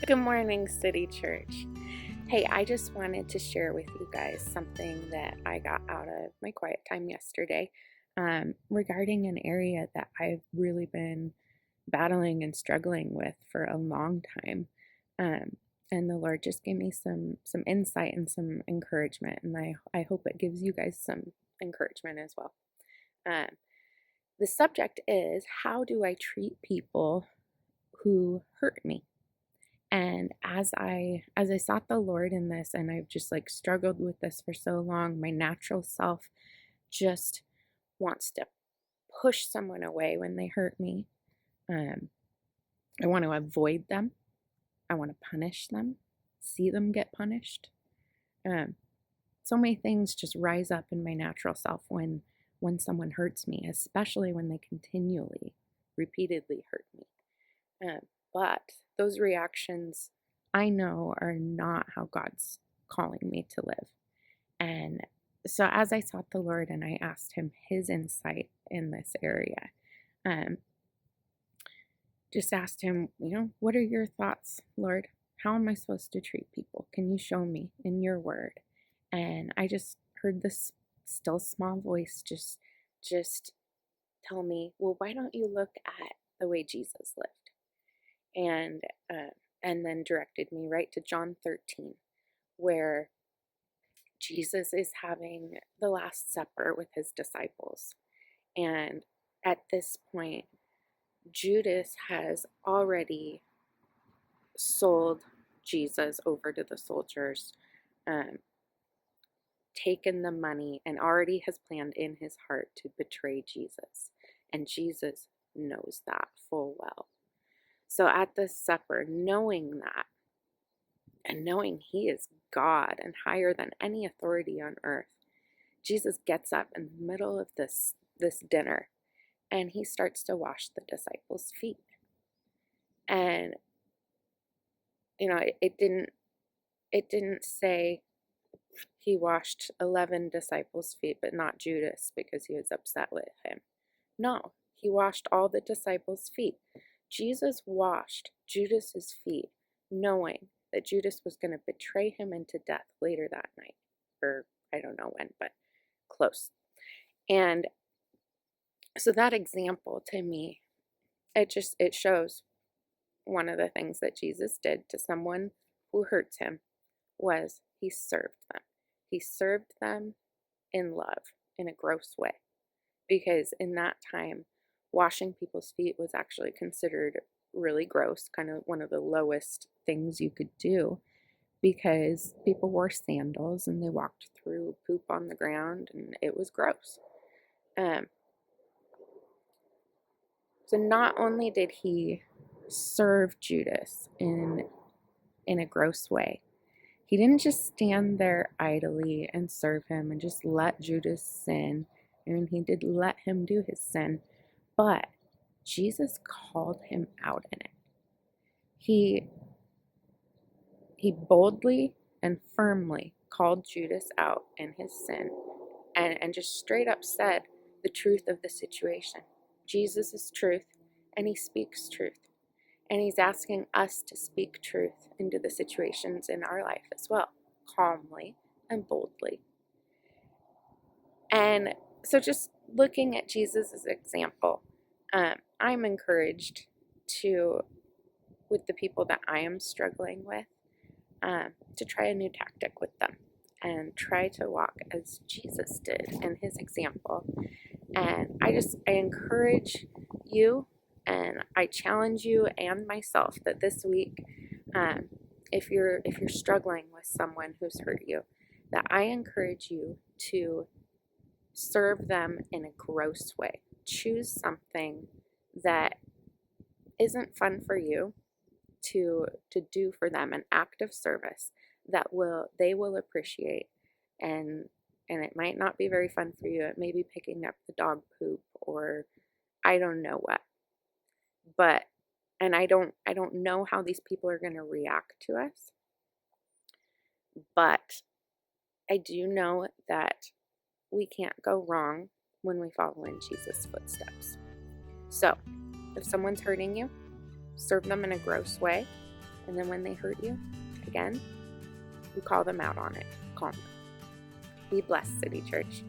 Good morning, City Church. Hey, I just wanted to share with you guys something that I got out of my quiet time yesterday regarding an area that I've really been battling and struggling with for a long time. Um, and the Lord just gave me some insight and some encouragement, and I hope it gives you guys some encouragement as well. Um, the subject is, how do I treat people who hurt me? And as I sought the Lord in this, and I've just like struggled with this for so long, my natural self just wants to push someone away when they hurt me. Um, I want to avoid them. I want to punish them, see them get punished. Um, so many things just rise up in my natural self when someone hurts me, especially when they continually, repeatedly hurt me. But those reactions I know are not how God's calling me to live. And so as I sought the Lord and I asked him his insight in this area, um, just asked him, what are your thoughts, Lord? How am I supposed to treat people? Can you show me in your word? And I just heard this still small voice just tell me, well, why don't you look at the way Jesus lived? And and then directed me right to John 13, where Jesus is having the Last Supper with his disciples. And at this point, Judas has already sold Jesus over to the soldiers, um, taken the money, and already has planned in his heart to betray Jesus. And Jesus knows that full well. So at this supper, knowing that, and knowing he is God and higher than any authority on earth, Jesus gets up in the middle of this dinner and he starts to wash the disciples' feet. And it didn't say he washed 11 disciples' feet but not Judas because he was upset with him. No, he washed all the disciples' feet. Jesus washed Judas's feet, knowing that Judas was going to betray him into death later that night. Or I don't know when, but close. And so that example to me, it shows one of the things that Jesus did to someone who hurts him was he served them. He served them in love in a gross way. Because in that time, washing people's feet was actually considered really gross, kind of one of the lowest things you could do, because people wore sandals and they walked through poop on the ground and it was gross. So not only did he serve Judas in a gross way, he didn't just stand there idly and serve him and just let Judas sin. I mean, he did let him do his sin, but Jesus called him out in it. He boldly and firmly called Judas out in his sin and just straight up said the truth of the situation. Jesus is truth, and he speaks truth. And he's asking us to speak truth into the situations in our life as well, calmly and boldly. And so just looking at Jesus' example, I'm encouraged with the people that I am struggling with, to try a new tactic with them and try to walk as Jesus did in his example. And I encourage you and I challenge you and myself that this week, if you're struggling with someone who's hurt you, that I encourage you to serve them in a gross way. Choose something that isn't fun for you to do for them, an act of service that they will appreciate. And it might not be very fun for you. It may be picking up the dog poop or I don't know what. But and I don't know how these people are going to react to us. But I do know that we can't go wrong when we follow in Jesus' footsteps. So, if someone's hurting you, serve them in a gross way. And then when they hurt you, again, you call them out on it calmly. Be blessed, City Church.